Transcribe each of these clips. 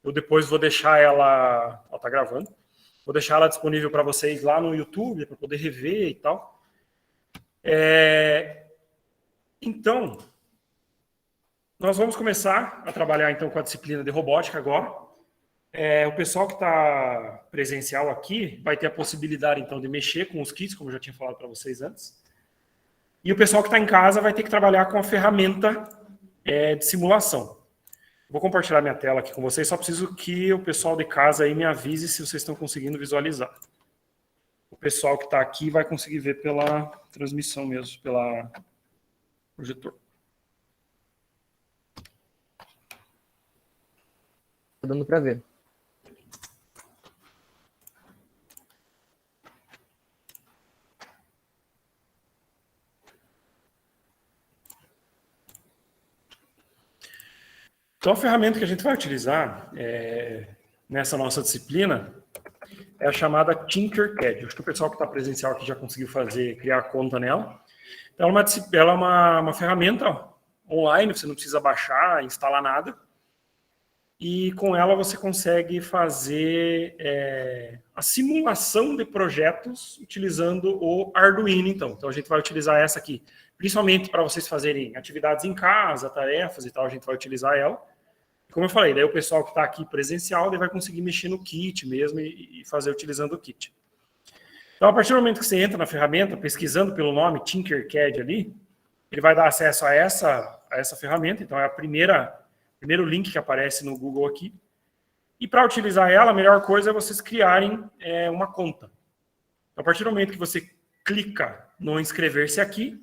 Eu depois vou deixar ela... Ela está gravando. Vou deixar ela disponível para vocês lá no YouTube, para poder rever e tal. Então, nós vamos começar a trabalhar então com a disciplina de robótica agora. O pessoal que está presencial aqui vai ter a possibilidade então de mexer com os kits, como eu já tinha falado para vocês antes. E o pessoal que está em casa vai ter que trabalhar com a ferramenta de simulação. Vou compartilhar minha tela aqui com vocês, só preciso que o pessoal de casa aí me avise se vocês estão conseguindo visualizar. O pessoal que está aqui vai conseguir ver pela transmissão mesmo, pela projetor. Tá dando para ver. Então, a ferramenta que a gente vai utilizar nessa nossa disciplina é a chamada Tinkercad. Acho que o pessoal que está presencial aqui já conseguiu criar conta nela. Então, ela é uma ferramenta online, você não precisa baixar, instalar nada. E com ela você consegue fazer a simulação de projetos utilizando o Arduino, então. Então, a gente vai utilizar essa aqui, principalmente para vocês fazerem atividades em casa, tarefas e tal, a gente vai utilizar ela. Como eu falei, daí o pessoal que está aqui presencial vai conseguir mexer no kit mesmo e fazer utilizando o kit. Então, a partir do momento que você entra na ferramenta, pesquisando pelo nome Tinkercad ali, ele vai dar acesso a essa ferramenta. Então, é primeiro link que aparece no Google aqui. E para utilizar ela, a melhor coisa é vocês criarem uma conta. Então, a partir do momento que você clica no inscrever-se aqui,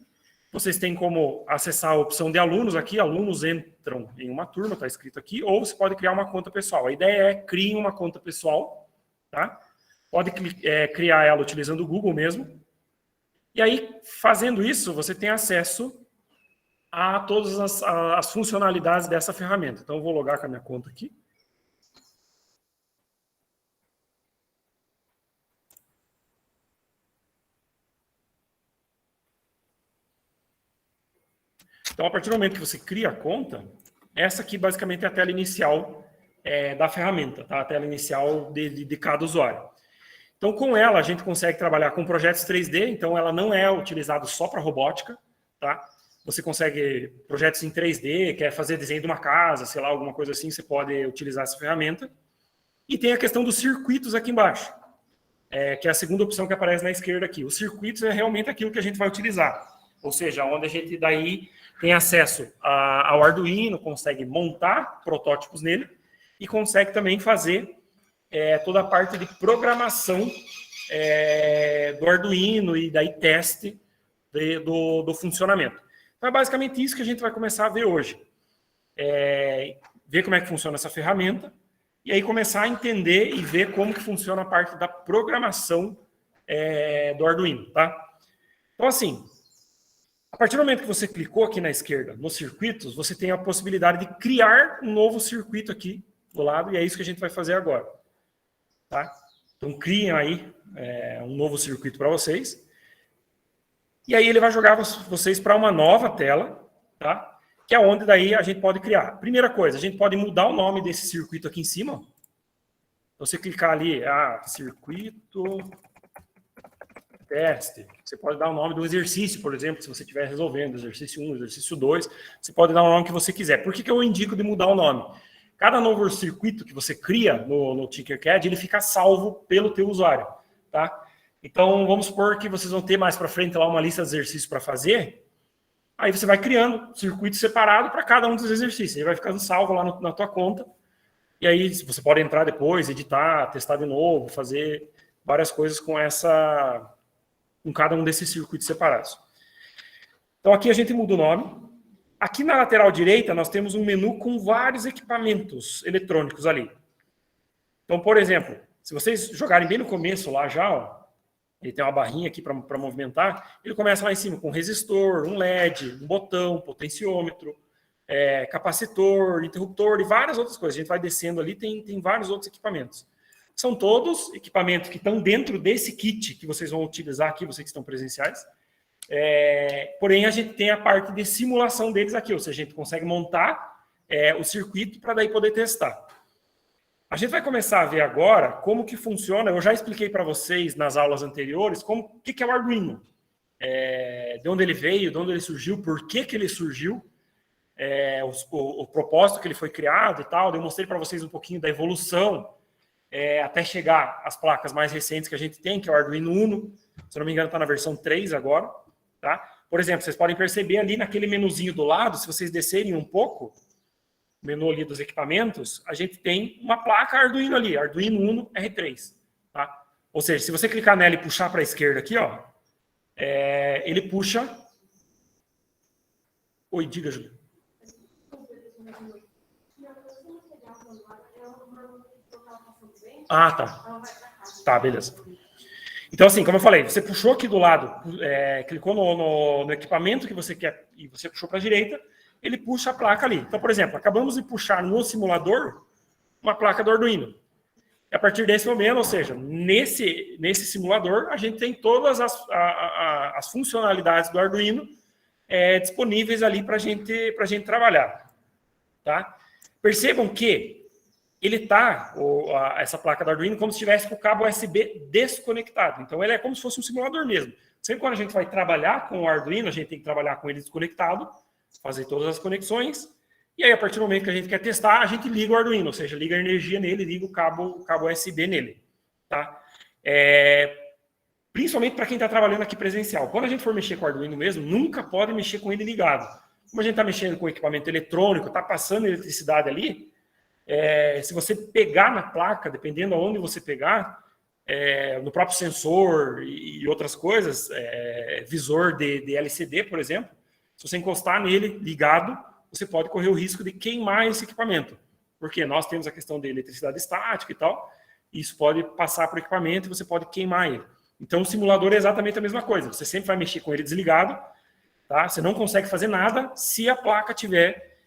vocês têm como acessar a opção de alunos aqui. Alunos entram em uma turma, está escrito aqui, ou você pode criar uma conta pessoal. A ideia é criar uma conta pessoal, tá? Pode criar ela utilizando o Google mesmo. E aí, fazendo isso, você tem acesso a todas as funcionalidades dessa ferramenta. Então, eu vou logar com a minha conta aqui. Então, a partir do momento que você cria a conta, essa aqui basicamente é a tela inicial da ferramenta, tá? A tela inicial de cada usuário. Então, com ela, a gente consegue trabalhar com projetos 3D, então ela não é utilizada só para robótica, tá? Você consegue projetos em 3D, quer fazer desenho de uma casa, sei lá, alguma coisa assim, você pode utilizar essa ferramenta. E tem a questão dos circuitos aqui embaixo, que é a segunda opção que aparece na esquerda aqui. Os circuitos é realmente aquilo que a gente vai utilizar, ou seja, onde a gente daí tem acesso ao Arduino, consegue montar protótipos nele e consegue também fazer toda a parte de programação do Arduino e daí teste do funcionamento. Então é basicamente isso que a gente vai começar a ver hoje. Ver como é que funciona essa ferramenta e aí começar a entender e ver como que funciona a parte da programação do Arduino, tá? Então assim, a partir do momento que você clicou aqui na esquerda, nos circuitos, você tem a possibilidade de criar um novo circuito aqui do lado, e é isso que a gente vai fazer agora. Tá? Então, criem aí um novo circuito para vocês. E aí ele vai jogar vocês para uma nova tela, tá? Que é onde daí a gente pode criar. Primeira coisa, a gente pode mudar o nome desse circuito aqui em cima. Você clicar ali, circuito... teste. Você pode dar o nome do exercício, por exemplo, se você estiver resolvendo, exercício 1, exercício 2, você pode dar o nome que você quiser. Por que eu indico de mudar o nome? Cada novo circuito que você cria no Tinkercad, ele fica salvo pelo teu usuário, tá? Então, vamos supor que vocês vão ter mais para frente lá uma lista de exercícios para fazer, aí você vai criando circuito separado para cada um dos exercícios, ele vai ficando salvo lá na tua conta, e aí você pode entrar depois, editar, testar de novo, fazer várias coisas com cada um desses circuitos separados. Então, aqui a gente muda o nome. Aqui na lateral direita, nós temos um menu com vários equipamentos eletrônicos ali. Então, por exemplo, se vocês jogarem bem no começo lá já, ó, ele tem uma barrinha aqui para movimentar, ele começa lá em cima com resistor, um LED, um botão, potenciômetro, capacitor, interruptor e várias outras coisas. A gente vai descendo ali, tem vários outros equipamentos. São todos equipamentos que estão dentro desse kit que vocês vão utilizar aqui, vocês que estão presenciais. Porém, a gente tem a parte de simulação deles aqui, ou seja, a gente consegue montar o circuito para daí poder testar. A gente vai começar a ver agora como que funciona. Eu já expliquei para vocês nas aulas anteriores o que é o Arduino. De onde ele veio, de onde ele surgiu, por que ele surgiu, o propósito que ele foi criado e tal. Eu mostrei para vocês um pouquinho da evolução até chegar às placas mais recentes que a gente tem, que é o Arduino Uno. Se não me engano, está na versão 3 agora. Tá? Por exemplo, vocês podem perceber ali naquele menuzinho do lado, se vocês descerem um pouco, menu ali dos equipamentos, a gente tem uma placa Arduino ali, Arduino Uno R3. Tá? Ou seja, se você clicar nela e puxar para a esquerda aqui, ó, ele puxa... Oi, diga, Júlia. Ah, tá. Tá, beleza. Então, assim, como eu falei, você puxou aqui do lado, clicou no equipamento que você quer e você puxou para a direita, ele puxa a placa ali. Então, por exemplo, acabamos de puxar no simulador uma placa do Arduino. E a partir desse momento, ou seja, nesse simulador, a gente tem todas as funcionalidades do Arduino disponíveis ali para a gente trabalhar. Tá? Percebam que ele está, essa placa do Arduino, como se estivesse com o cabo USB desconectado. Então, ele é como se fosse um simulador mesmo. Sempre quando a gente vai trabalhar com o Arduino, a gente tem que trabalhar com ele desconectado, fazer todas as conexões, e aí, a partir do momento que a gente quer testar, a gente liga o Arduino, ou seja, liga a energia nele, liga o cabo USB nele. Tá? Principalmente para quem está trabalhando aqui presencial. Quando a gente for mexer com o Arduino mesmo, nunca pode mexer com ele ligado. Como a gente está mexendo com equipamento eletrônico, está passando eletricidade ali, se você pegar na placa, dependendo de onde você pegar, no próprio sensor e outras coisas, visor de LCD, por exemplo, se você encostar nele ligado, você pode correr o risco de queimar esse equipamento. Porque nós temos a questão de eletricidade estática e tal, e isso pode passar para o equipamento e você pode queimar ele. Então, o simulador é exatamente a mesma coisa. Você sempre vai mexer com ele desligado, tá? Você não consegue fazer nada se a placa estiver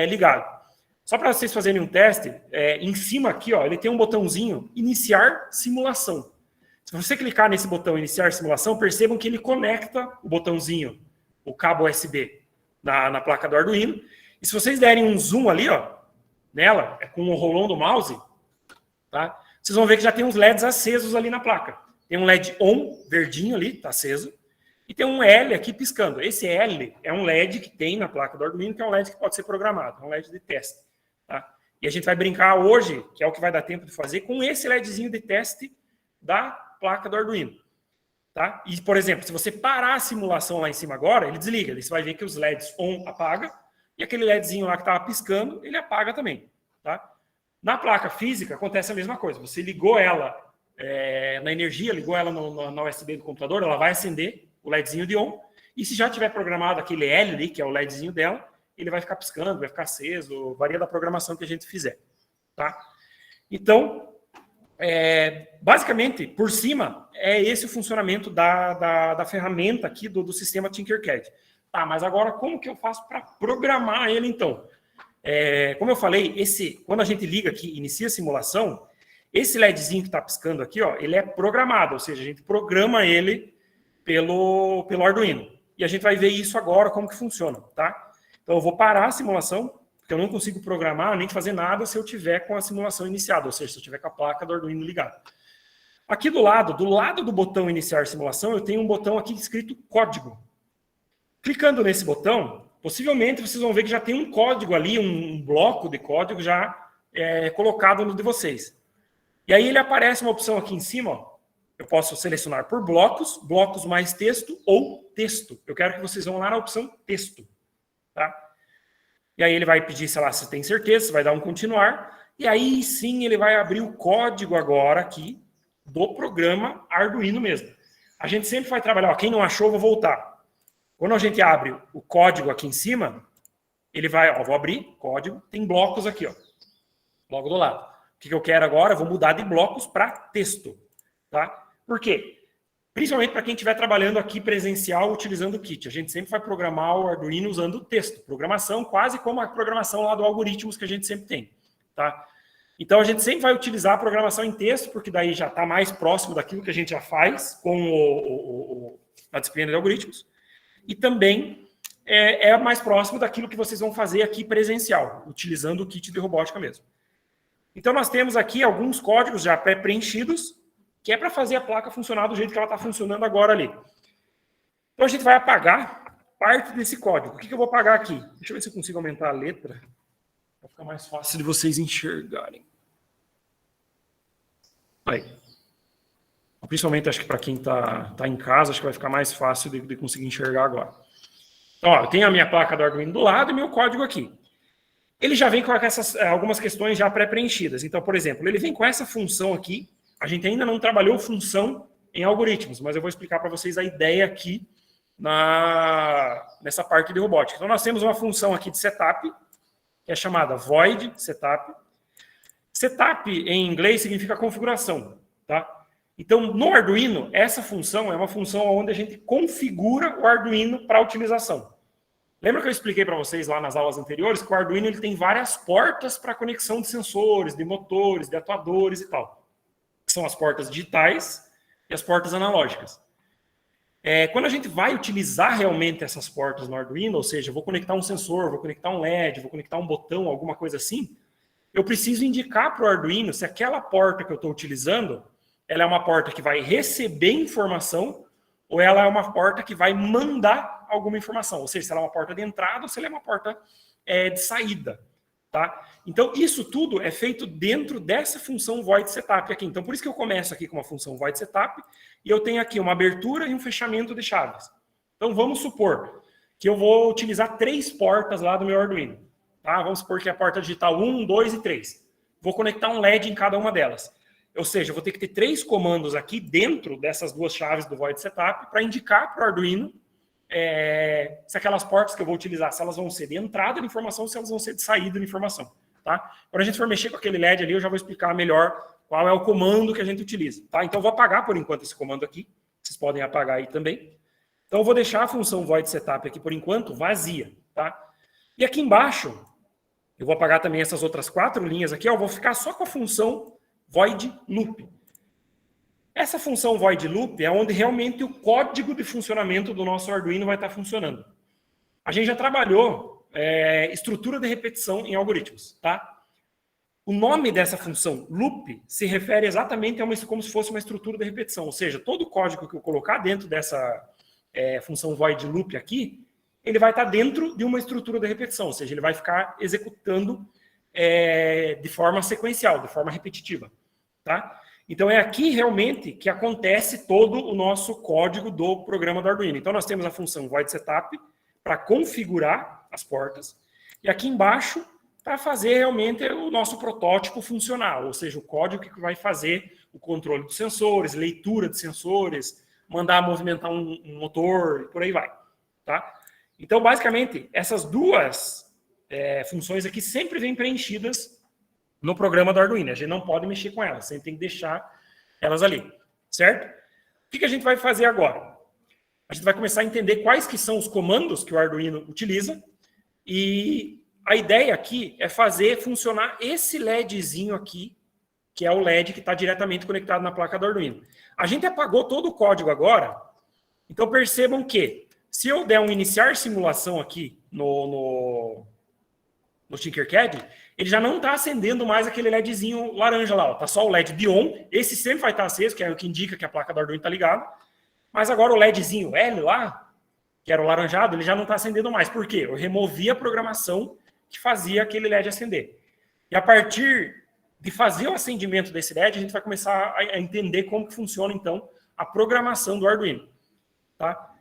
ligada. Só para vocês fazerem um teste, em cima aqui, ó, ele tem um botãozinho Iniciar Simulação. Se você clicar nesse botão Iniciar Simulação, percebam que ele conecta o botãozinho, o cabo USB, na placa do Arduino. E se vocês derem um zoom ali, ó, nela, com o rolão do mouse, tá? Vocês vão ver que já tem uns LEDs acesos ali na placa. Tem um LED ON, verdinho ali, está aceso, e tem um L aqui piscando. Esse L é um LED que tem na placa do Arduino, que é um LED que pode ser programado, é um LED de teste. Tá? E a gente vai brincar hoje, que é o que vai dar tempo de fazer, com esse LEDzinho de teste da placa do Arduino. Tá? E, por exemplo, se você parar a simulação lá em cima agora, ele desliga. Você vai ver que os LEDs ON apaga, e aquele LEDzinho lá que estava piscando, ele apaga também. Tá? Na placa física, acontece a mesma coisa. Você ligou ela na energia, ligou ela na USB do computador, ela vai acender o LEDzinho de ON, e se já tiver programado aquele L ali, que é o LEDzinho dela, ele vai ficar piscando, vai ficar aceso, varia da programação que a gente fizer. Tá? Então, basicamente, por cima, é esse o funcionamento da ferramenta aqui do sistema Tinkercad. Tá, mas agora como que eu faço para programar ele, então? Como eu falei, quando a gente liga aqui, inicia a simulação, esse LEDzinho que está piscando aqui, ó, ele é programado, ou seja, a gente programa ele pelo Arduino. E a gente vai ver isso agora, como que funciona, tá? Então, eu vou parar a simulação, porque eu não consigo programar nem fazer nada se eu tiver com a simulação iniciada, ou seja, se eu tiver com a placa do Arduino ligada. Aqui do lado do botão Iniciar Simulação, eu tenho um botão aqui escrito Código. Clicando nesse botão, possivelmente vocês vão ver que já tem um código ali, um bloco de código já colocado no de vocês. E aí ele aparece uma opção aqui em cima, ó. Eu posso selecionar por blocos, blocos mais texto ou texto. Eu quero que vocês vão lá na opção texto. Tá? E aí ele vai pedir, sei lá, se tem certeza, você vai dar um continuar, e aí sim ele vai abrir o código agora aqui do programa Arduino mesmo. A gente sempre vai trabalhar, ó, quem não achou, vou voltar. Quando a gente abre o código aqui em cima, ele vai, ó, vou abrir, código, tem blocos aqui, ó, logo do lado. O que eu quero agora? Eu vou mudar de blocos para texto. Tá? Por quê? Principalmente para quem estiver trabalhando aqui presencial utilizando o kit. A gente sempre vai programar o Arduino usando o texto. Programação quase como a programação lá do algoritmos que a gente sempre tem. Tá? Então, a gente sempre vai utilizar a programação em texto, porque daí já está mais próximo daquilo que a gente já faz com a disciplina de algoritmos. E também mais próximo daquilo que vocês vão fazer aqui presencial, utilizando o kit de robótica mesmo. Então, nós temos aqui alguns códigos já pré-preenchidos, que é para fazer a placa funcionar do jeito que ela está funcionando agora ali. Então, a gente vai apagar parte desse código. O que eu vou apagar aqui? Deixa eu ver se eu consigo aumentar a letra, para ficar mais fácil de vocês enxergarem. Aí. Principalmente, acho que para quem está em casa, acho que vai ficar mais fácil de conseguir enxergar agora. Então, ó, eu tenho a minha placa do Arduino do lado e meu código aqui. Ele já vem com algumas questões já pré-preenchidas. Então, por exemplo, ele vem com essa função aqui. A gente ainda não trabalhou função em algoritmos, mas eu vou explicar para vocês a ideia aqui nessa parte de robótica. Então, nós temos uma função aqui de setup, que é chamada void setup. Setup, em inglês, significa configuração, tá? Então, no Arduino, essa função é uma função onde a gente configura o Arduino para utilização. Lembra que eu expliquei para vocês lá nas aulas anteriores que o Arduino ele tem várias portas para conexão de sensores, de motores, de atuadores e tal. Que são as portas digitais e as portas analógicas. Quando a gente vai utilizar realmente essas portas no Arduino, ou seja, vou conectar um sensor, vou conectar um LED, vou conectar um botão, alguma coisa assim, eu preciso indicar para o Arduino se aquela porta que eu estou utilizando ela é uma porta que vai receber informação ou ela é uma porta que vai mandar alguma informação. Ou seja, se ela é uma porta de entrada ou se ela é uma porta de saída. Tá? Então, isso tudo é feito dentro dessa função void setup aqui. Então, por isso que eu começo aqui com uma função void setup e eu tenho aqui uma abertura e um fechamento de chaves. Então, vamos supor que eu vou utilizar 3 portas lá do meu Arduino. Tá? Vamos supor que é a porta digital 1, 2 e 3. Vou conectar um LED em cada uma delas. Ou seja, eu vou ter que ter 3 comandos aqui dentro dessas 2 chaves do void setup para indicar para o Arduino se aquelas portas que eu vou utilizar, se elas vão ser de entrada de informação ou se elas vão ser de saída de informação. Tá? Quando a gente for mexer com aquele LED ali, eu já vou explicar melhor qual é o comando que a gente utiliza. Tá? Então, eu vou apagar por enquanto esse comando aqui. Vocês podem apagar aí também. Então, eu vou deixar a função void setup aqui, por enquanto, vazia. Tá? E aqui embaixo, eu vou apagar também essas outras 4 linhas aqui. Eu vou ficar só com a função void loop. Essa função void loop é onde realmente o código de funcionamento do nosso Arduino vai estar funcionando. A gente já trabalhou estrutura de repetição em algoritmos, tá? O nome dessa função loop se refere exatamente a como se fosse uma estrutura de repetição, ou seja, todo o código que eu colocar dentro dessa função void loop aqui, ele vai estar dentro de uma estrutura de repetição, ou seja, ele vai ficar executando de forma sequencial, de forma repetitiva. Tá? Então, é aqui realmente que acontece todo o nosso código do programa do Arduino. Então, nós temos a função void setup para configurar as portas, e aqui embaixo para fazer realmente o nosso protótipo funcional, ou seja, o código que vai fazer o controle dos sensores, leitura de sensores, mandar movimentar um motor, e por aí vai. Tá? Então, basicamente, essas 2 funções aqui sempre vêm preenchidas no programa do Arduino. A gente não pode mexer com elas, sempre tem que deixar elas ali, certo? O que a gente vai fazer agora? A gente vai começar a entender quais que são os comandos que o Arduino utiliza e a ideia aqui é fazer funcionar esse LEDzinho aqui, que é o LED que está diretamente conectado na placa do Arduino. A gente apagou todo o código agora, então percebam que se eu der um iniciar simulação aqui no Tinkercad, ele já não está acendendo mais aquele LEDzinho laranja lá. Está só o LED de on. Esse sempre vai estar aceso, que é o que indica que a placa do Arduino está ligada. Mas agora o LEDzinho L lá, que era o laranjado, ele já não está acendendo mais. Por quê? Eu removi a programação que fazia aquele LED acender. E a partir de fazer o acendimento desse LED, a gente vai começar a entender como que funciona, então, a programação do Arduino. Tá?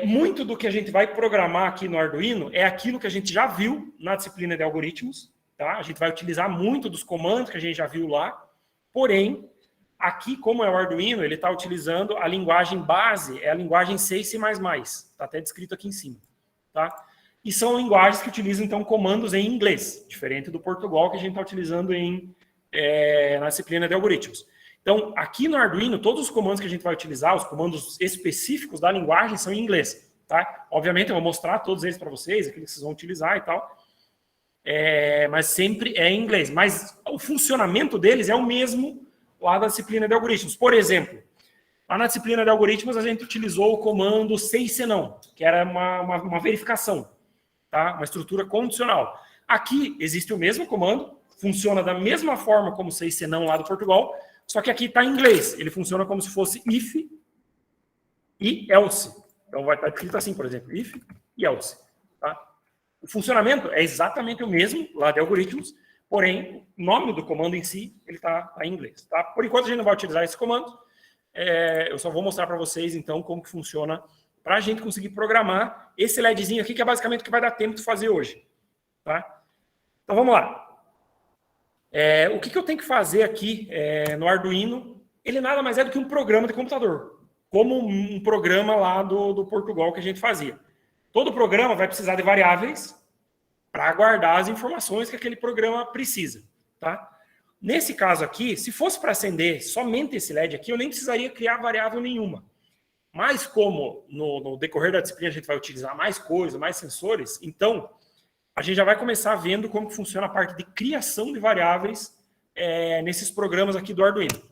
Muito do que a gente vai programar aqui no Arduino é aquilo que a gente já viu na disciplina de algoritmos. Tá? A gente vai utilizar muito dos comandos que a gente já viu lá. Porém, aqui, como é o Arduino, ele está utilizando a linguagem base, é a linguagem C e C++. Está até descrito aqui em cima. Tá? E são linguagens que utilizam, então, comandos em inglês, diferente do Portugal que a gente está utilizando na disciplina de algoritmos. Então, aqui no Arduino, todos os comandos que a gente vai utilizar, os comandos específicos da linguagem, são em inglês. Tá? Obviamente, eu vou mostrar todos eles para vocês, aqueles que vocês vão utilizar e tal. Mas sempre é em inglês. Mas o funcionamento deles é o mesmo lá da disciplina de algoritmos. Por exemplo, lá na disciplina de algoritmos, a gente utilizou o comando sei se não, que era uma verificação, tá? Uma estrutura condicional. Aqui existe o mesmo comando, funciona da mesma forma como o se e senão lá do Portugal, só que aqui está em inglês. Ele funciona como se fosse if e else. Então vai estar escrito assim, por exemplo, if e else. Tá? O funcionamento é exatamente o mesmo lá de algoritmos, porém, o nome do comando em si, ele está em inglês. Tá? Por enquanto, a gente não vai utilizar esse comando. Eu só vou mostrar para vocês, então, como que funciona para a gente conseguir programar esse LEDzinho aqui, que é basicamente o que vai dar tempo de fazer hoje. Tá? Então, vamos lá. O que eu tenho que fazer aqui no Arduino? Ele nada mais é do que um programa de computador, como um programa lá do Portugal que a gente fazia. Todo programa vai precisar de variáveis para guardar as informações que aquele programa precisa. Tá? Nesse caso aqui, se fosse para acender somente esse LED aqui, eu nem precisaria criar variável nenhuma. Mas como no decorrer da disciplina a gente vai utilizar mais coisas, mais sensores, então a gente já vai começar vendo como que funciona a parte de criação de variáveis nesses programas aqui do Arduino.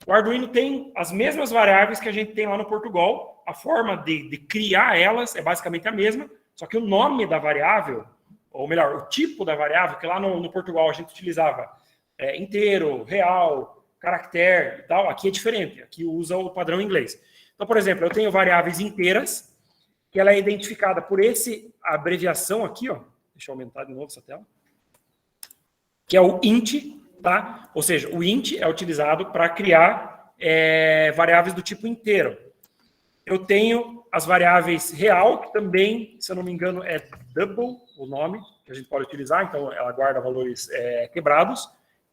O Arduino tem as mesmas variáveis que a gente tem lá no Portugal. A forma de criar elas é basicamente a mesma, só que o nome da variável, ou melhor, o tipo da variável, que lá no Portugal a gente utilizava inteiro, real, caractere e tal, aqui é diferente. Aqui usa o padrão inglês. Então, por exemplo, eu tenho variáveis inteiras, que ela é identificada por essa abreviação aqui, ó. Deixa eu aumentar de novo essa tela. Que é o int, tá? Ou seja, o int é utilizado para criar variáveis do tipo inteiro. Eu tenho as variáveis real, que também, se eu não me engano, é double o nome que a gente pode utilizar, então ela guarda valores quebrados.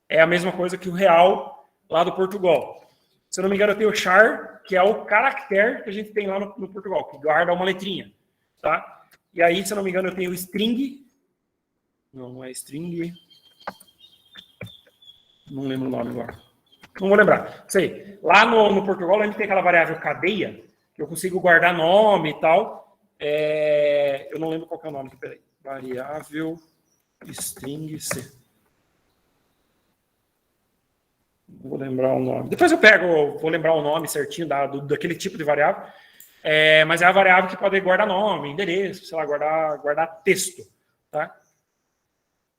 É a mesma coisa que o real lá do Portugal. Se eu não me engano, eu tenho o char, que é o caractere que a gente tem lá no Portugal, que guarda uma letrinha. Tá? E aí, se eu não me engano, eu tenho o string. Não é string. Não lembro o nome agora. Não vou lembrar. Sei. Lá no Portugal, a gente tem aquela variável cadeia, que eu consigo guardar nome e tal. Eu não lembro qual que é o nome. Peraí. Variável string C. Não vou lembrar o nome. Depois vou lembrar o nome certinho daquele tipo de variável. Mas é a variável que pode guardar nome, endereço, sei lá, guardar texto. Tá?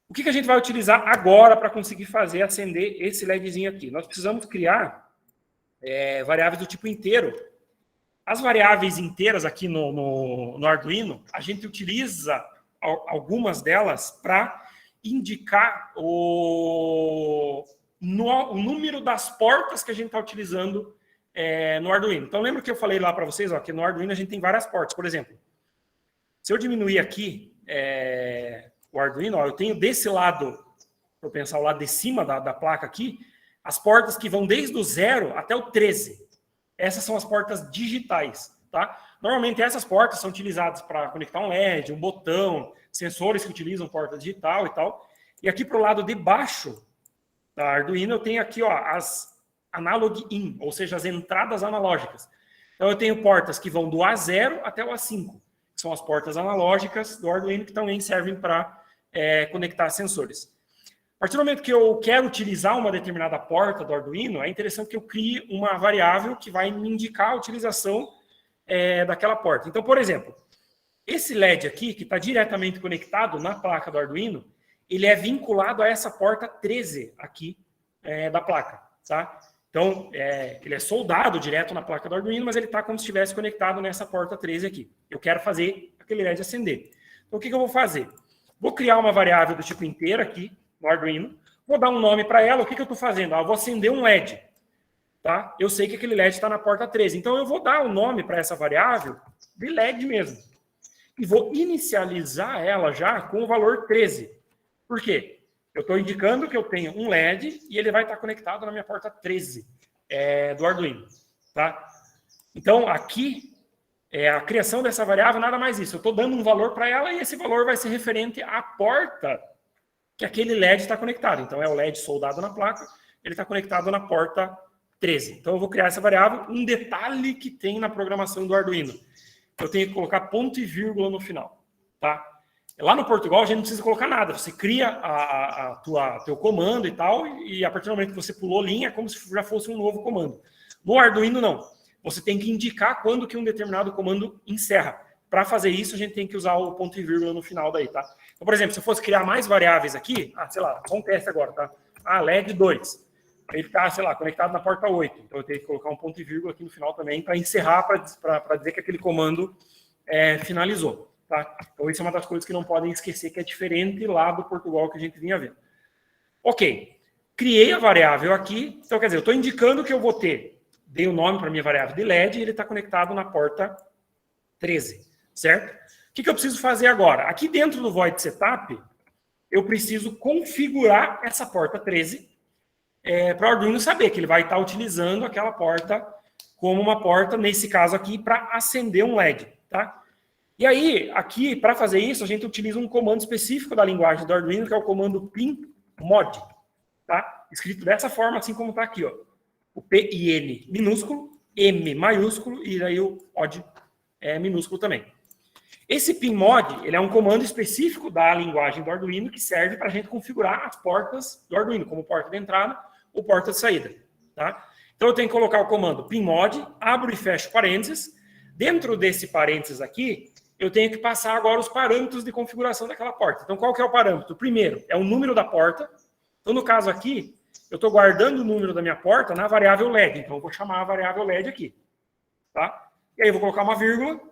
O que a gente vai utilizar agora para conseguir acender esse LEDzinho aqui? Nós precisamos criar variáveis do tipo inteiro. As variáveis inteiras aqui no Arduino, a gente utiliza algumas delas para indicar o número das portas que a gente está utilizando no Arduino. Então, lembra que eu falei lá para vocês que no Arduino a gente tem várias portas. Por exemplo, se eu diminuir aqui o Arduino, eu tenho desse lado, para eu pensar o lado de cima da placa aqui, as portas que vão desde o 0 até o 13. Essas são as portas digitais. Tá? Normalmente essas portas são utilizadas para conectar um LED, um botão, sensores que utilizam porta digital e tal. E aqui para o lado de baixo da Arduino eu tenho aqui as analog in, ou seja, as entradas analógicas. Então eu tenho portas que vão do A0 até o A5, que são as portas analógicas do Arduino que também servem para conectar sensores. A partir do momento que eu quero utilizar uma determinada porta do Arduino, é interessante que eu crie uma variável que vai me indicar a utilização daquela porta. Então, por exemplo, esse LED aqui, que está diretamente conectado na placa do Arduino, ele é vinculado a essa porta 13 aqui da placa. Tá? Então, ele é soldado direto na placa do Arduino, mas ele está como se estivesse conectado nessa porta 13 aqui. Eu quero fazer aquele LED acender. Então, o que eu vou fazer? Vou criar uma variável do tipo inteiro aqui no Arduino, vou dar um nome para ela. O que eu estou fazendo? Eu vou acender um LED. Tá? Eu sei que aquele LED está na porta 13. Então, eu vou dar um nome para essa variável de LED mesmo. E vou inicializar ela já com o valor 13. Por quê? Eu estou indicando que eu tenho um LED e ele vai estar conectado na minha porta 13 do Arduino. Tá? Então, aqui, a criação dessa variável nada mais isso. Eu estou dando um valor para ela e esse valor vai ser referente à porta que aquele LED está conectado. Então, é o LED soldado na placa, ele está conectado na porta 13. Então, eu vou criar essa variável. Um detalhe que tem na programação do Arduino. Eu tenho que colocar ponto e vírgula no final. Tá? Lá no Portugal, a gente não precisa colocar nada. Você cria teu comando e tal, e a partir do momento que você pulou linha, é como se já fosse um novo comando. No Arduino, não. Você tem que indicar quando que um determinado comando encerra. Para fazer isso, a gente tem que usar o ponto e vírgula no final daí, tá? Então, por exemplo, se eu fosse criar mais variáveis aqui, sei lá, só um teste agora, tá? LED 2. Ele está, sei lá, conectado na porta 8. Então, eu tenho que colocar um ponto e vírgula aqui no final também para encerrar, para dizer que aquele comando finalizou. Tá? Então, isso é uma das coisas que não podem esquecer, que é diferente lá do Portugal que a gente vinha vendo. Ok. Criei a variável aqui. Então, quer dizer, eu estou indicando que eu vou ter, dei o nome para a minha variável de LED e ele está conectado na porta 13. Certo? O que eu preciso fazer agora? Aqui dentro do void setup, eu preciso configurar essa porta 13 para o Arduino saber que ele vai estar utilizando aquela porta como uma porta, nesse caso aqui, para acender um LED. Tá? E aí, aqui, para fazer isso, a gente utiliza um comando específico da linguagem do Arduino, que é o comando pinMod. Tá? Escrito dessa forma, assim como está aqui. Ó. O P-I-N minúsculo, M maiúsculo, e aí o mod minúsculo também. Esse pinMod, ele é um comando específico da linguagem do Arduino que serve para a gente configurar as portas do Arduino, como porta de entrada ou porta de saída. Tá? Então, eu tenho que colocar o comando pinMod, abro e fecho parênteses. Dentro desse parênteses aqui, eu tenho que passar agora os parâmetros de configuração daquela porta. Então, qual que é o parâmetro? O primeiro é o número da porta. Então, no caso aqui, eu estou guardando o número da minha porta na variável LED. Então, eu vou chamar a variável LED aqui. Tá? E aí, eu vou colocar uma vírgula.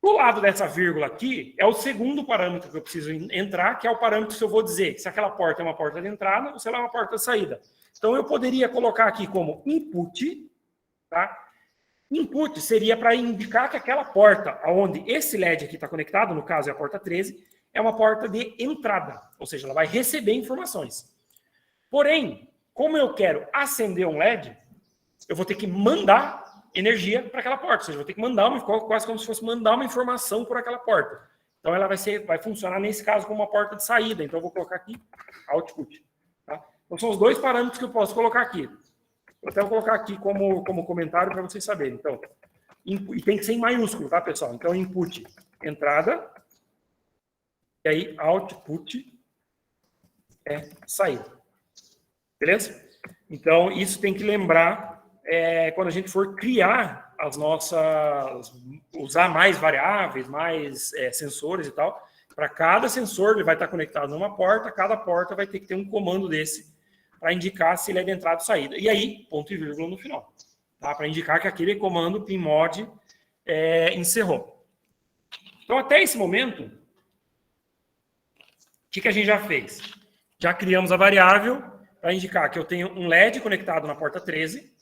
Do lado dessa vírgula aqui, é o segundo parâmetro que eu preciso entrar, que é o parâmetro que eu vou dizer se aquela porta é uma porta de entrada ou se ela é uma porta de saída. Então, eu poderia colocar aqui como input, tá? Input seria para indicar que aquela porta, onde esse LED aqui está conectado, no caso é a porta 13, é uma porta de entrada, ou seja, ela vai receber informações. Porém, como eu quero acender um LED, eu vou ter que mandar energia para aquela porta, ou seja, vou ter que mandar quase como se fosse mandar uma informação por aquela porta. Então ela vai funcionar nesse caso como uma porta de saída. Então eu vou colocar aqui output. Tá? Então são os dois parâmetros que eu posso colocar aqui. Eu até vou colocar aqui como comentário para vocês saberem. Então, e tem que ser em maiúsculo, tá, pessoal? Então input entrada e aí output é saída. Beleza? Então isso tem que lembrar quando a gente for criar as nossas, usar mais variáveis, mais sensores e tal, para cada sensor ele vai estar conectado numa porta, cada porta vai ter que ter um comando desse para indicar se ele é de entrada ou saída. E aí, ponto e vírgula no final, tá? Para indicar que aquele comando pinMod encerrou. Então, até esse momento, o que a gente já fez? Já criamos a variável para indicar que eu tenho um LED conectado na porta 13.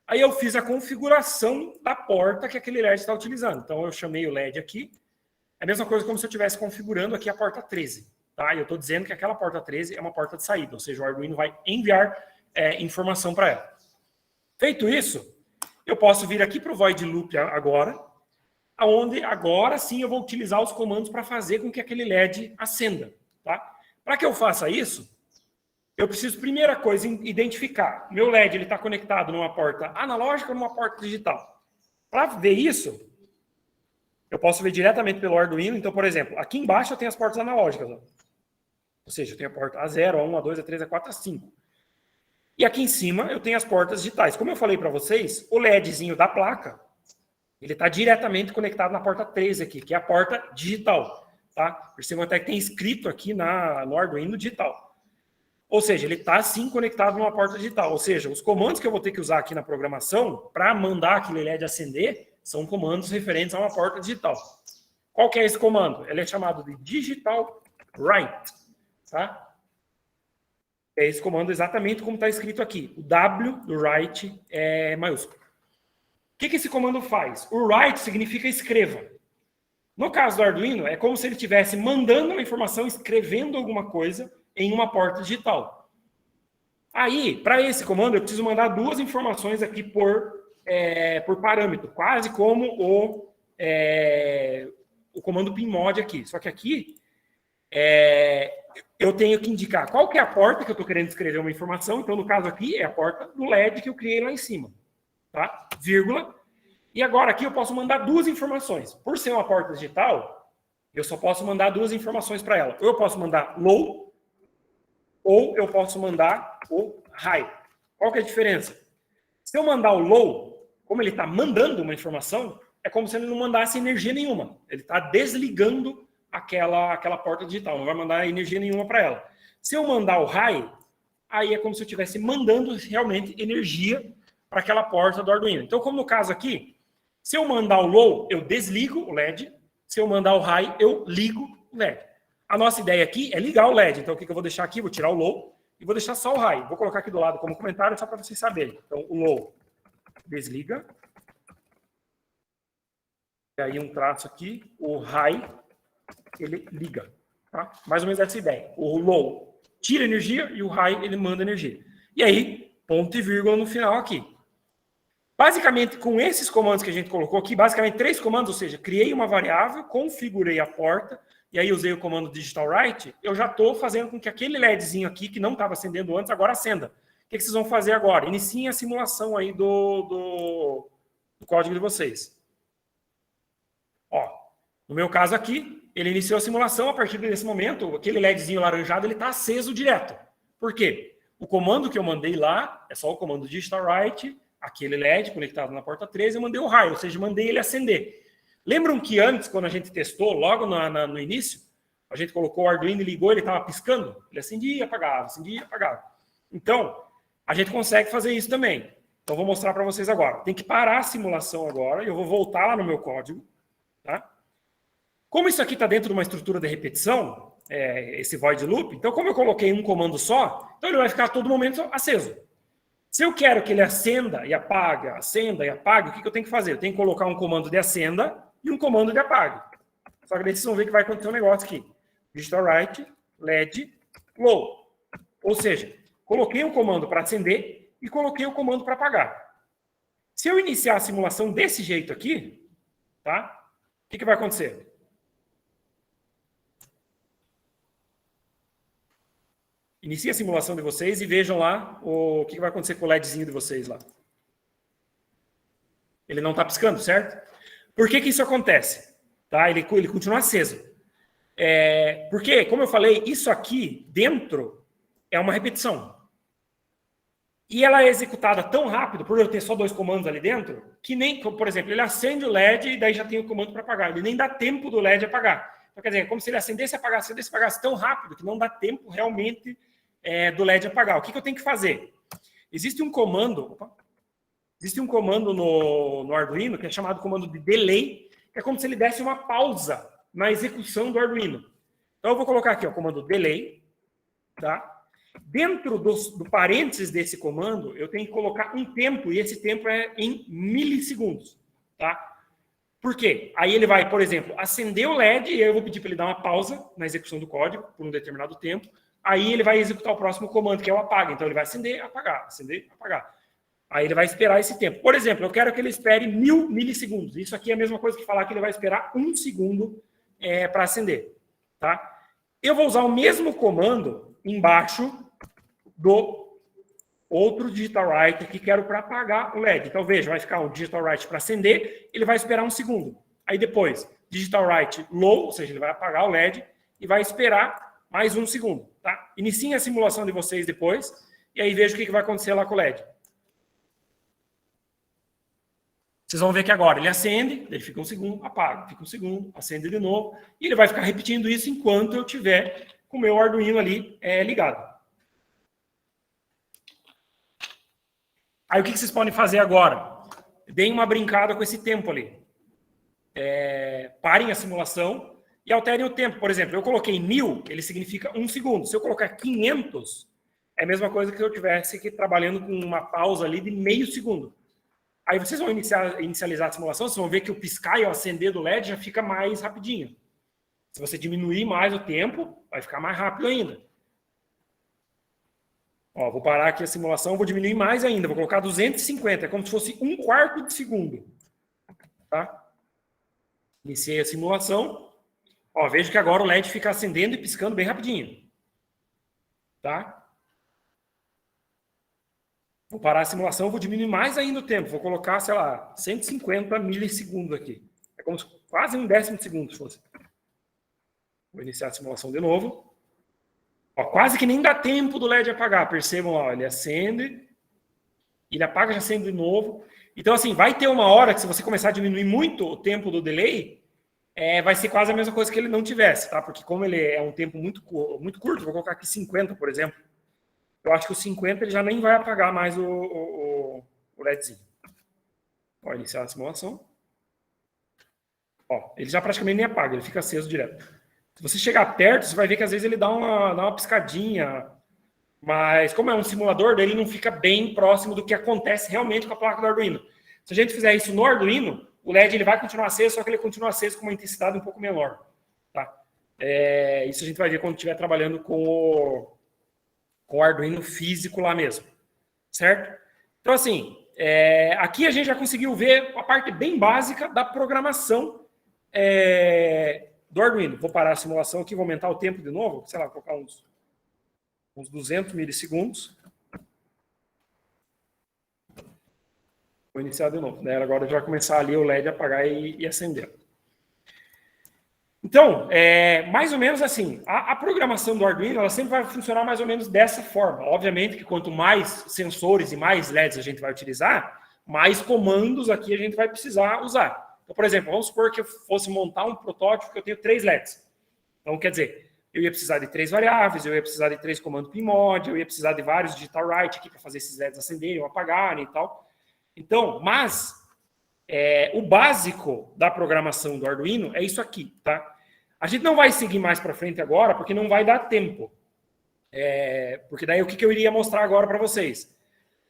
Aí eu fiz a configuração da porta que aquele LED está utilizando. Então, eu chamei o LED aqui. É a mesma coisa como se eu estivesse configurando aqui a porta 13. Tá? E eu estou dizendo que aquela porta 13 é uma porta de saída. Ou seja, o Arduino vai enviar informação para ela. Feito isso, eu posso vir aqui para o Void Loop agora, onde agora sim eu vou utilizar os comandos para fazer com que aquele LED acenda. Tá? Para que eu faça isso, eu preciso, primeira coisa, identificar. Meu LED está conectado numa porta analógica ou numa porta digital. Para ver isso, eu posso ver diretamente pelo Arduino. Então, por exemplo, aqui embaixo eu tenho as portas analógicas. Ó. Ou seja, eu tenho a porta A0, A1, A2, A3, A4, A5. E aqui em cima eu tenho as portas digitais. Como eu falei para vocês, o LEDzinho da placa, ele está diretamente conectado na porta 13 aqui, que é a porta digital. Tá? Percebam até que tem escrito aqui no Arduino digital. Ou seja, ele está sim conectado numa porta digital. Ou seja, os comandos que eu vou ter que usar aqui na programação para mandar aquele LED acender são comandos referentes a uma porta digital. Qual que é esse comando? Ele é chamado de digital write. Tá? É esse comando exatamente como está escrito aqui. O W do write é maiúsculo. O que esse comando faz? O write significa escreva. No caso do Arduino, é como se ele estivesse mandando uma informação, escrevendo alguma coisa em uma porta digital. Aí, para esse comando, eu preciso mandar duas informações aqui por parâmetro, quase como o comando pinMod aqui. Só que aqui, eu tenho que indicar qual que é a porta que eu estou querendo escrever uma informação. Então, no caso aqui, é a porta do LED que eu criei lá em cima. Tá? Vírgula. E agora aqui eu posso mandar duas informações. Por ser uma porta digital, eu só posso mandar duas informações para ela. Ou eu posso mandar low, ou eu posso mandar o high. Qual que é a diferença? Se eu mandar o low, como ele está mandando uma informação, é como se ele não mandasse energia nenhuma. Ele está desligando aquela porta digital, não vai mandar energia nenhuma para ela. Se eu mandar o high, aí é como se eu estivesse mandando realmente energia para aquela porta do Arduino. Então, como no caso aqui, se eu mandar o low, eu desligo o LED. Se eu mandar o high, eu ligo o LED. A nossa ideia aqui é ligar o LED. Então, o que eu vou deixar aqui? Vou tirar o low e vou deixar só o high. Vou colocar aqui do lado como comentário, só para vocês saberem. Então, o low desliga. E aí um traço aqui. O high, ele liga. Tá? Mais ou menos essa ideia. O low tira energia e o high, ele manda energia. E aí, ponto e vírgula no final aqui. Basicamente, com esses comandos que a gente colocou aqui, basicamente 3 comandos, ou seja, criei uma variável, configurei a porta, e aí usei o comando digital write, eu já estou fazendo com que aquele LEDzinho aqui, que não estava acendendo antes, agora acenda. O que vocês vão fazer agora? Iniciem a simulação aí do código de vocês. Ó, no meu caso aqui, ele iniciou a simulação, a partir desse momento, aquele LEDzinho laranjado, ele está aceso direto. Por quê? O comando que eu mandei lá, é só o comando digital write, aquele LED conectado na porta 13, eu mandei o raio, ou seja, mandei ele acender. Lembram que antes, quando a gente testou, logo no início, a gente colocou o Arduino e ligou, ele estava piscando? Ele acendia e apagava, acendia e apagava. Então, a gente consegue fazer isso também. Então, vou mostrar para vocês agora. Tem que parar a simulação agora, e eu vou voltar lá no meu código. Tá? Como isso aqui está dentro de uma estrutura de repetição, esse void loop, então como eu coloquei um comando só, então ele vai ficar a todo momento aceso. Se eu quero que ele acenda e apague, o que eu tenho que fazer? Eu tenho que colocar um comando de acenda e um comando de apague. Só que daí vocês vão ver que vai acontecer um negócio aqui. Digital write, LED, low. Ou seja, coloquei um comando para acender e coloquei o comando para apagar. Se eu iniciar a simulação desse jeito aqui, tá? O que vai acontecer? Inicie a simulação de vocês e vejam lá o que vai acontecer com o LEDzinho de vocês lá. Ele não está piscando, certo? Por que isso acontece? Tá? Ele continua aceso. Porque, como eu falei, isso aqui dentro é uma repetição. E ela é executada tão rápido, por eu ter só 2 comandos ali dentro, que nem, por exemplo, ele acende o LED e daí já tem o comando para apagar. Ele nem dá tempo do LED apagar. Então, quer dizer, é como se ele acendesse e apagasse tão rápido que não dá tempo realmente do LED apagar. O que eu tenho que fazer? Existe um comando no Arduino que é chamado comando de delay, que é como se ele desse uma pausa na execução do Arduino. Então, eu vou colocar aqui o comando delay, tá? Dentro do parênteses desse comando, eu tenho que colocar um tempo, e esse tempo é em milissegundos, tá? Por quê? Aí ele vai, por exemplo, acender o LED, e eu vou pedir para ele dar uma pausa na execução do código por um determinado tempo. Aí ele vai executar o próximo comando, que é o apaga. Então ele vai acender, apagar, acender, apagar. Aí ele vai esperar esse tempo. Por exemplo, eu quero que ele espere 1000 milissegundos. Isso aqui é a mesma coisa que falar que ele vai esperar 1 segundo para acender, tá? Eu vou usar o mesmo comando embaixo do outro digital write que quero para apagar o LED. Então, veja, vai ficar um digital write para acender, ele vai esperar 1 segundo. Aí depois, digital write low, ou seja, ele vai apagar o LED e vai esperar mais 1 segundo. Tá? Iniciem a simulação de vocês depois e aí veja o que vai acontecer lá com o LED. Vocês vão ver que agora ele acende, ele fica 1 segundo, apaga, fica 1 segundo, acende de novo, e ele vai ficar repetindo isso enquanto eu tiver com o meu Arduino ali ligado. Aí o que vocês podem fazer agora? Deem uma brincada com esse tempo ali. Parem a simulação e alterem o tempo. Por exemplo, eu coloquei 1000, ele significa 1 segundo. Se eu colocar 500, é a mesma coisa que eu tivesse aqui trabalhando com uma pausa ali de meio segundo. Aí vocês vão inicializar a simulação, vocês vão ver que o piscar e o acender do LED já fica mais rapidinho. Se você diminuir mais o tempo, vai ficar mais rápido ainda. Ó, vou parar aqui a simulação, vou diminuir mais ainda, vou colocar 250, é como se fosse 1/4 de segundo. Tá? Iniciei a simulação. Ó, vejo que agora o LED fica acendendo e piscando bem rapidinho. Tá? Vou parar a simulação, vou diminuir mais ainda o tempo. Vou colocar, sei lá, 150 milissegundos aqui. É como se quase 1/10 de segundo fosse. Vou iniciar a simulação de novo. Ó, quase que nem dá tempo do LED apagar. Percebam lá, ó, ele acende, ele apaga, já acende de novo. Então, assim, vai ter uma hora que se você começar a diminuir muito o tempo do delay, vai ser quase a mesma coisa que ele não tivesse, tá? Porque como ele é um tempo muito curto, vou colocar aqui 50, por exemplo, eu acho que o 50 ele já nem vai apagar mais o LEDzinho. Ó, iniciar a simulação. Ó, ele já praticamente nem apaga, ele fica aceso direto. Se você chegar perto, você vai ver que às vezes ele dá uma piscadinha, mas como é um simulador, ele não fica bem próximo do que acontece realmente com a placa do Arduino. Se a gente fizer isso no Arduino, o LED ele vai continuar aceso, só que ele continua aceso com uma intensidade um pouco menor. Tá? Isso a gente vai ver quando estiver trabalhando com o Arduino físico lá mesmo. Certo? Então, assim, aqui a gente já conseguiu ver a parte bem básica da programação do Arduino. Vou parar a simulação aqui, vou aumentar o tempo de novo, sei lá, vou colocar uns 200 milissegundos. Vou iniciar de novo. Né? Agora já vai começar ali o LED a apagar e acender. Então, mais ou menos assim, a programação do Arduino ela sempre vai funcionar mais ou menos dessa forma. Obviamente que quanto mais sensores e mais LEDs a gente vai utilizar, mais comandos aqui a gente vai precisar usar. Então, por exemplo, vamos supor que eu fosse montar um protótipo que eu tenho 3 LEDs. Então, quer dizer, eu ia precisar de 3 variáveis, eu ia precisar de 3 comandos PIMOD, eu ia precisar de vários digital write aqui para fazer esses LEDs acenderem ou apagarem e tal. Então, mas o básico da programação do Arduino é isso aqui, tá? A gente não vai seguir mais para frente agora, porque não vai dar tempo. Porque daí o que eu iria mostrar agora para vocês?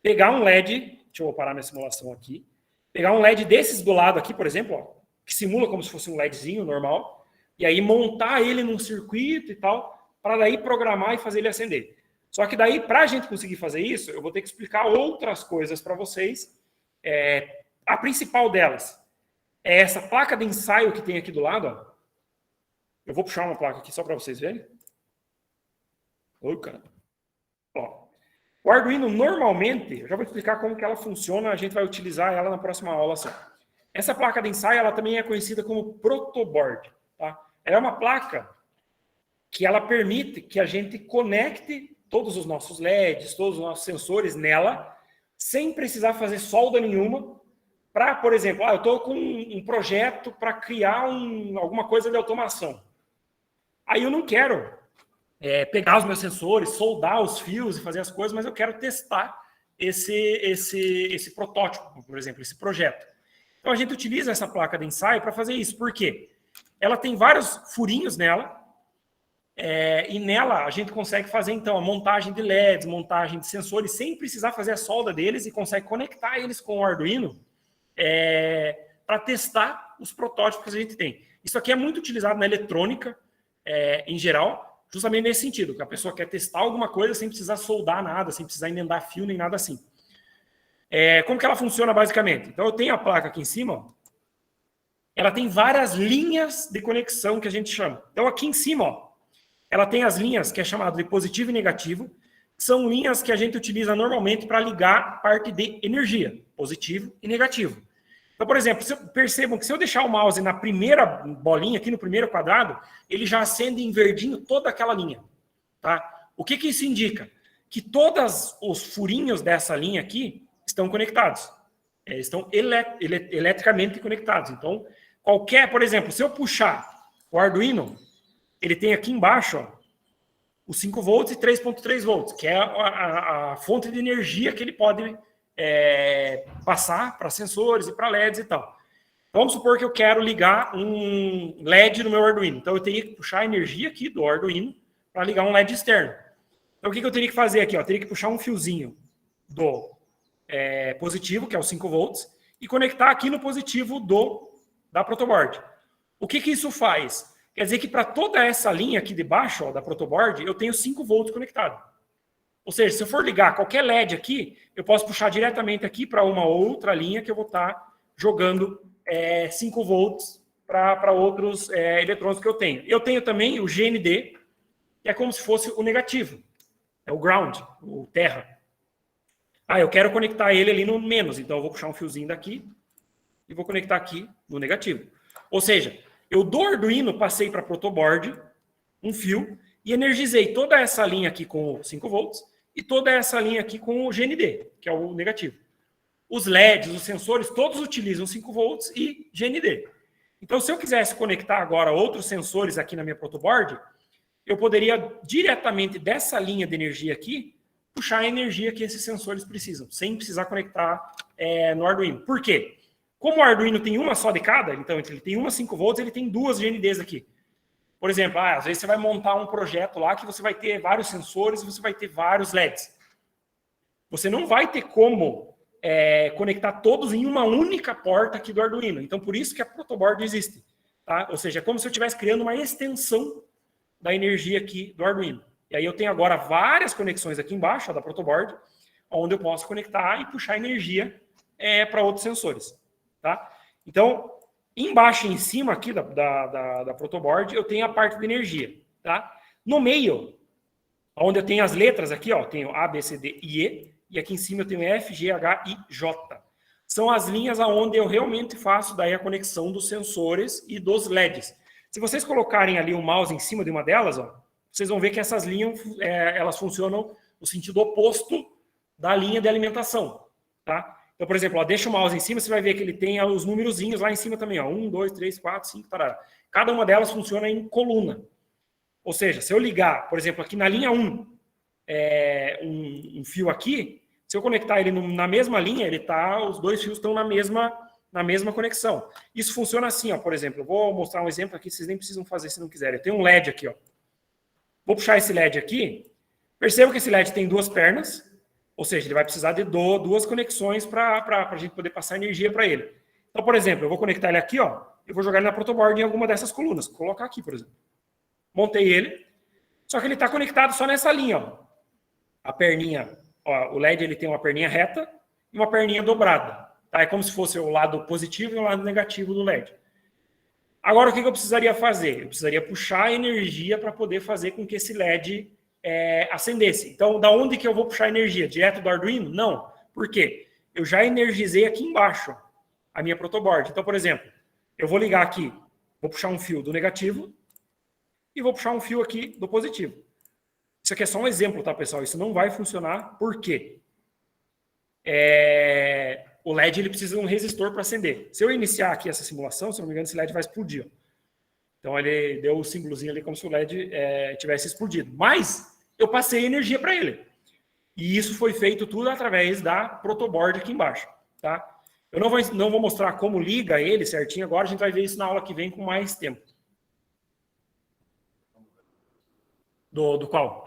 Pegar um LED, deixa eu parar minha simulação aqui, pegar um LED desses do lado aqui, por exemplo, ó, que simula como se fosse um LEDzinho normal, e aí montar ele num circuito e tal, para daí programar e fazer ele acender. Só que daí, para a gente conseguir fazer isso, eu vou ter que explicar outras coisas para vocês. A principal delas é essa placa de ensaio que tem aqui do lado. Ó. Eu vou puxar uma placa aqui só para vocês verem. Oi, cara. Ó, o Arduino, normalmente, eu já vou explicar como que ela funciona, a gente vai utilizar ela na próxima aula só. Essa placa de ensaio, ela também é conhecida como protoboard. Tá? Ela é uma placa que ela permite que a gente conecte todos os nossos LEDs, todos os nossos sensores nela, sem precisar fazer solda nenhuma, para, por exemplo, eu estou com um projeto para criar alguma coisa de automação. Aí eu não quero pegar os meus sensores, soldar os fios e fazer as coisas, mas eu quero testar esse protótipo, por exemplo, esse projeto. Então a gente utiliza essa placa de ensaio para fazer isso. Por quê? Ela tem vários furinhos nela, e nela a gente consegue fazer, então, a montagem de LEDs, montagem de sensores, sem precisar fazer a solda deles e consegue conectar eles com o Arduino para testar os protótipos que a gente tem. Isso aqui é muito utilizado na eletrônica, em geral, justamente nesse sentido, que a pessoa quer testar alguma coisa sem precisar soldar nada, sem precisar emendar fio, nem nada assim. Como que ela funciona basicamente? Então, eu tenho a placa aqui em cima, ó, ela tem várias linhas de conexão que a gente chama. Então, aqui em cima, ó, ela tem as linhas que é chamado de positivo e negativo, que são linhas que a gente utiliza normalmente para ligar a parte de energia, positivo e negativo. Então, por exemplo, percebam que se eu deixar o mouse na primeira bolinha, aqui no primeiro quadrado, ele já acende em verdinho toda aquela linha. Tá? O que isso indica? Que todos os furinhos dessa linha aqui estão conectados. Estão eletricamente conectados. Então, por exemplo, se eu puxar o Arduino, ele tem aqui embaixo, ó, os 5 volts e 3.3 volts, que é a fonte de energia que ele pode passar para sensores e para LEDs e tal. Então, vamos supor que eu quero ligar um LED no meu Arduino. Então, eu teria que puxar a energia aqui do Arduino para ligar um LED externo. Então, o que eu teria que fazer aqui? Eu teria que puxar um fiozinho do positivo, que é os 5 volts, e conectar aqui no positivo da protoboard. O que isso faz? Quer dizer que para toda essa linha aqui de baixo, ó, da protoboard, eu tenho 5 volts conectado. Ou seja, se eu for ligar qualquer LED aqui, eu posso puxar diretamente aqui para uma outra linha que eu vou estar jogando 5 volts para outros eletrônicos que eu tenho. Eu tenho também o GND, que é como se fosse o negativo. É o ground, o terra. Eu quero conectar ele ali no menos, então eu vou puxar um fiozinho daqui e vou conectar aqui no negativo. Ou seja, eu do Arduino passei para a protoboard um fio e energizei toda essa linha aqui com 5 volts e toda essa linha aqui com o GND, que é o negativo. Os LEDs, os sensores, todos utilizam 5 volts e GND. Então, se eu quisesse conectar agora outros sensores aqui na minha protoboard, eu poderia diretamente dessa linha de energia aqui, puxar a energia que esses sensores precisam, sem precisar conectar no Arduino. Por quê? Como o Arduino tem uma só de cada, então ele tem uma 5 volts, ele tem duas GNDs aqui. Por exemplo, às vezes você vai montar um projeto lá que você vai ter vários sensores e você vai ter vários LEDs. Você não vai ter como conectar todos em uma única porta aqui do Arduino. Então, por isso que a protoboard existe. Tá? Ou seja, é como se eu estivesse criando uma extensão da energia aqui do Arduino. E aí eu tenho agora várias conexões aqui embaixo, ó, da protoboard, onde eu posso conectar e puxar energia para outros sensores. Tá? Então, embaixo e em cima aqui da protoboard, eu tenho a parte de energia. Tá? No meio, onde eu tenho as letras aqui, ó, tenho A, B, C, D e E, e aqui em cima eu tenho F, G, H, I, J. São as linhas onde eu realmente faço daí a conexão dos sensores e dos LEDs. Se vocês colocarem ali o mouse em cima de uma delas, ó, vocês vão ver que essas linhas elas funcionam no sentido oposto da linha de alimentação. Tá? Então, por exemplo, ó, deixa o mouse em cima, você vai ver que ele tem os númerozinhos lá em cima também. Ó, 1, 2, 3, 4, 5, tarará. Cada uma delas funciona em coluna. Ou seja, se eu ligar, por exemplo, aqui na linha 1, um fio aqui, se eu conectar ele na mesma linha, os dois fios estão na mesma conexão. Isso funciona assim, ó, por exemplo. Eu vou mostrar um exemplo aqui, vocês nem precisam fazer se não quiserem. Eu tenho um LED aqui, ó. Vou puxar esse LED aqui. Perceba que esse LED tem duas pernas, ou seja, ele vai precisar de duas conexões para a gente poder passar energia para ele. Então, por exemplo, eu vou conectar ele aqui, ó. Eu vou jogar ele na protoboard em alguma dessas colunas. Vou colocar aqui, por exemplo. Montei ele. Só que ele está conectado só nessa linha, ó. A perninha, ó, o LED ele tem uma perninha reta e uma perninha dobrada. Tá? É como se fosse o lado positivo e o lado negativo do LED. Agora, o que eu precisaria fazer? Eu precisaria puxar a energia para poder fazer com que esse LED acendesse. Então, da onde que eu vou puxar a energia? Direto do Arduino? Não. Por quê? Eu já energizei aqui embaixo a minha protoboard. Então, por exemplo, eu vou ligar aqui, vou puxar um fio do negativo e vou puxar um fio aqui do positivo. Isso aqui é só um exemplo, tá, pessoal? Isso não vai funcionar. Por quê? O LED ele precisa de um resistor para acender. Se eu iniciar aqui essa simulação, se não me engano, esse LED vai explodir. Ó. Então, ele deu o símbolozinho ali como se o LED tivesse explodido. Mas eu passei energia para ele. E isso foi feito tudo através da protoboard aqui embaixo. Tá? Eu não vou mostrar como liga ele certinho agora. A gente vai ver isso na aula que vem com mais tempo. Do qual?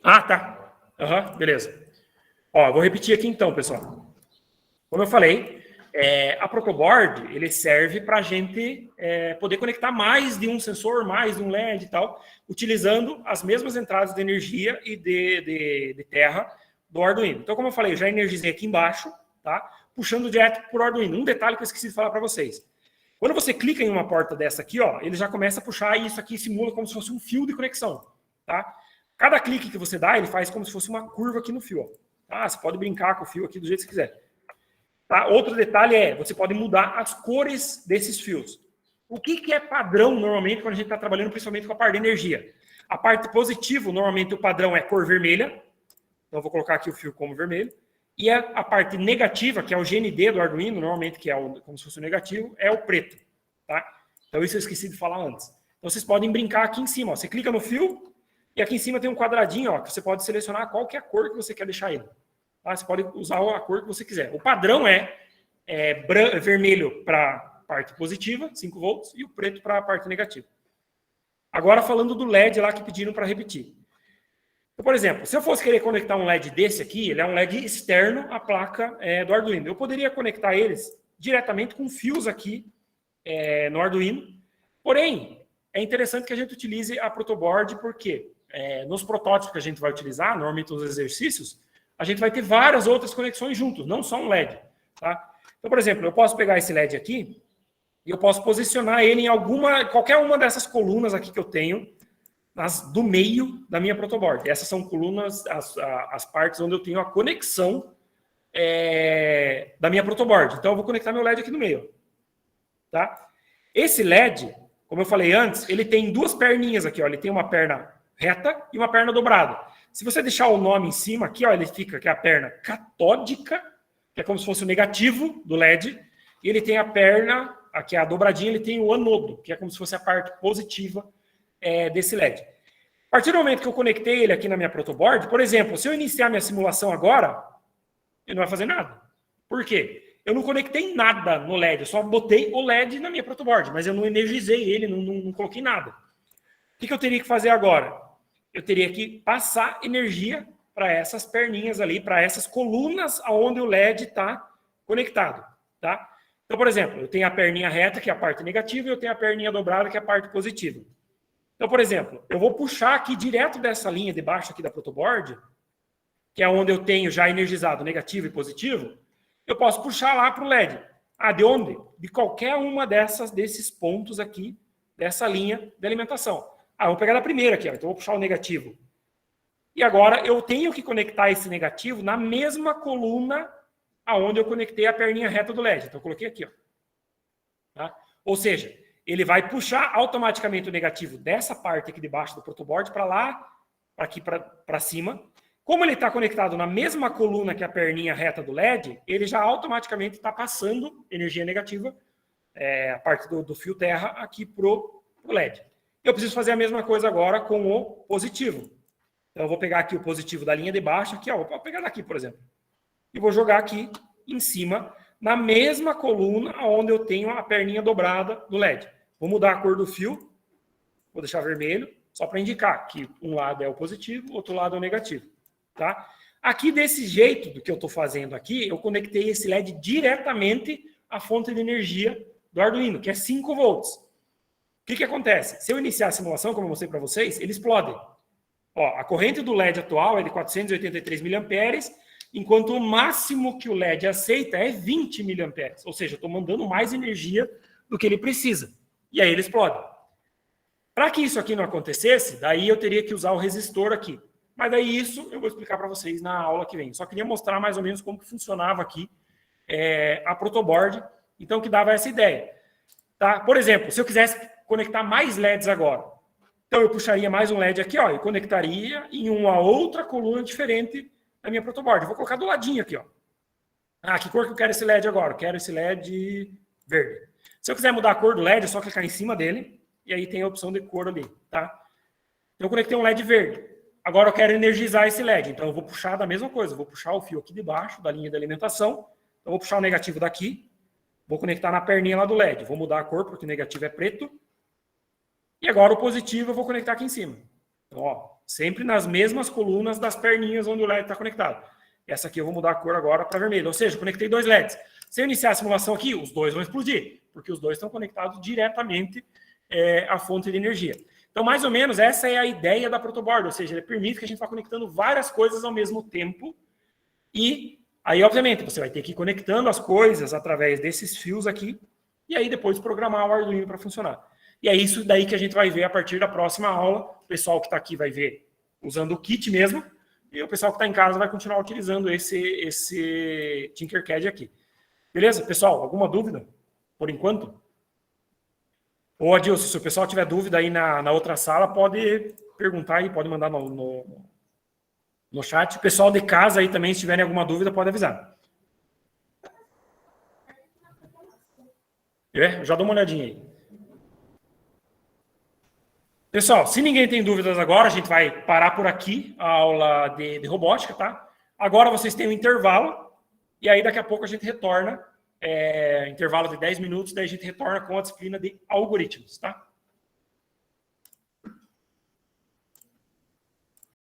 Ah, tá. Beleza. Ó, vou repetir aqui então, pessoal. Como eu falei, a protoboard ele serve para a gente poder conectar mais de um sensor, mais de um LED e tal, utilizando as mesmas entradas de energia e de terra do Arduino. Então, como eu falei, eu já energizei aqui embaixo, tá? Puxando direto por Arduino. Um detalhe que eu esqueci de falar para vocês. Quando você clica em uma porta dessa aqui, ó, ele já começa a puxar e isso aqui simula como se fosse um fio de conexão, tá? Cada clique que você dá, ele faz como se fosse uma curva aqui no fio, ó. Tá? Você pode brincar com o fio aqui do jeito que você quiser. Tá? Outro detalhe você pode mudar as cores desses fios. O que é padrão, normalmente, quando a gente está trabalhando principalmente com a parte de energia? A parte positiva, normalmente, o padrão é cor vermelha. Então, eu vou colocar aqui o fio como vermelho. E a parte negativa, que é o GND do Arduino, normalmente, que é como se fosse o negativo, é o preto. Tá? Então, isso eu esqueci de falar antes. Então, vocês podem brincar aqui em cima. Ó. Você clica no fio e aqui em cima tem um quadradinho ó, que você pode selecionar qual que é a cor que você quer deixar ele. Tá? Você pode usar a cor que você quiser. O padrão é vermelho para a parte positiva, 5 volts, e o preto para a parte negativa. Agora, falando do LED lá que pediram para repetir. Então, por exemplo, se eu fosse querer conectar um LED desse aqui, ele é um LED externo à placa do Arduino. Eu poderia conectar eles diretamente com fios aqui no Arduino. Porém, é interessante que a gente utilize a protoboard, porque nos protótipos que a gente vai utilizar, normalmente nos exercícios, a gente vai ter várias outras conexões juntos, não só um LED. Tá? Então, por exemplo, eu posso pegar esse LED aqui e eu posso posicionar ele em qualquer uma dessas colunas aqui que eu tenho, do meio da minha protoboard. Essas são colunas, as partes onde eu tenho a conexão da minha protoboard. Então, eu vou conectar meu LED aqui no meio. Tá? Esse LED, como eu falei antes, ele tem duas perninhas aqui. Ó. Ele tem uma perna reta e uma perna dobrada. Se você deixar o nome em cima aqui, ó, ele fica que é a perna catódica, que é como se fosse o negativo do LED, e ele tem a perna, aqui a dobradinha, ele tem o anodo, que é como se fosse a parte positiva desse LED. A partir do momento que eu conectei ele aqui na minha protoboard, por exemplo, se eu iniciar minha simulação agora, ele não vai fazer nada. Por quê? Eu não conectei nada no LED, eu só botei o LED na minha protoboard, mas eu não energizei ele, não coloquei nada. O que eu teria que fazer agora? Eu teria que passar energia para essas perninhas ali, para essas colunas onde o LED está conectado, tá? Então, por exemplo, eu tenho a perninha reta, que é a parte negativa, e eu tenho a perninha dobrada, que é a parte positiva. Então, por exemplo, eu vou puxar aqui direto dessa linha de baixo aqui da protoboard, que é onde eu tenho já energizado negativo e positivo, eu posso puxar lá para o LED. Ah, de onde? De qualquer uma desses pontos aqui, dessa linha de alimentação. Ah, vou pegar da primeira aqui, ó, então vou puxar o negativo. E agora eu tenho que conectar esse negativo na mesma coluna aonde eu conectei a perninha reta do LED. Então eu coloquei aqui, ó. Tá? Ou seja, ele vai puxar automaticamente o negativo dessa parte aqui debaixo do protoboard para lá, para aqui para cima. Como ele está conectado na mesma coluna que a perninha reta do LED, ele já automaticamente está passando energia negativa, a parte do fio terra, aqui pro LED. Eu preciso fazer a mesma coisa agora com o positivo. Então, eu vou pegar aqui o positivo da linha de baixo, aqui, ó, vou pegar daqui, por exemplo. E vou jogar aqui em cima, na mesma coluna onde eu tenho a perninha dobrada do LED. Vou mudar a cor do fio, vou deixar vermelho, só para indicar que um lado é o positivo, outro lado é o negativo. Tá? Aqui, desse jeito do que eu estou fazendo aqui, eu conectei esse LED diretamente à fonte de energia do Arduino, que é 5 volts. O que acontece? Se eu iniciar a simulação, como eu mostrei para vocês, ele explode. Ó, a corrente do LED atual é de 483 mA, enquanto o máximo que o LED aceita é 20 mA. Ou seja, eu estou mandando mais energia do que ele precisa. E aí ele explode. Para que isso aqui não acontecesse, daí eu teria que usar o resistor aqui. Mas daí isso eu vou explicar para vocês na aula que vem. Só queria mostrar mais ou menos como que funcionava aqui a protoboard, então que dava essa ideia. Tá? Por exemplo, se eu quisesse conectar mais LEDs agora, então eu puxaria mais um LED aqui, ó, e conectaria em uma outra coluna diferente da minha protoboard. Eu vou colocar do ladinho aqui, ó. Ah, que cor que eu quero esse LED agora? Eu quero esse LED verde. Se eu quiser mudar a cor do LED, é só clicar em cima dele, e aí tem a opção de cor ali, tá? Então eu conectei um LED verde. Agora eu quero energizar esse LED, então eu vou puxar da mesma coisa, vou puxar o fio aqui de baixo, da linha de alimentação, então eu vou puxar o negativo daqui, vou conectar na perninha lá do LED, vou mudar a cor porque o negativo é preto, e agora o positivo eu vou conectar aqui em cima. Então, ó, sempre nas mesmas colunas das perninhas onde o LED está conectado. Essa aqui eu vou mudar a cor agora para vermelho, ou seja, eu conectei 2 LEDs. Se eu iniciar a simulação aqui, os dois vão explodir, porque os dois estão conectados diretamente à fonte de energia. Então, mais ou menos, essa é a ideia da protoboard, ou seja, ele permite que a gente vá conectando várias coisas ao mesmo tempo e aí, obviamente, você vai ter que ir conectando as coisas através desses fios aqui e aí depois programar o Arduino para funcionar. E é isso daí que a gente vai ver a partir da próxima aula. O pessoal que está aqui vai ver usando o kit mesmo e o pessoal que está em casa vai continuar utilizando esse Tinkercad aqui. Beleza? Pessoal, alguma dúvida? Por enquanto? Ô, Adilson, se o pessoal tiver dúvida aí na outra sala, pode perguntar aí, pode mandar no chat. O pessoal de casa aí também, se tiverem alguma dúvida, pode avisar. Já dou uma olhadinha aí. Pessoal, se ninguém tem dúvidas agora, a gente vai parar por aqui a aula de robótica, tá? Agora vocês têm um intervalo, e aí daqui a pouco a gente retorna, intervalo de 10 minutos, daí a gente retorna com a disciplina de algoritmos, tá?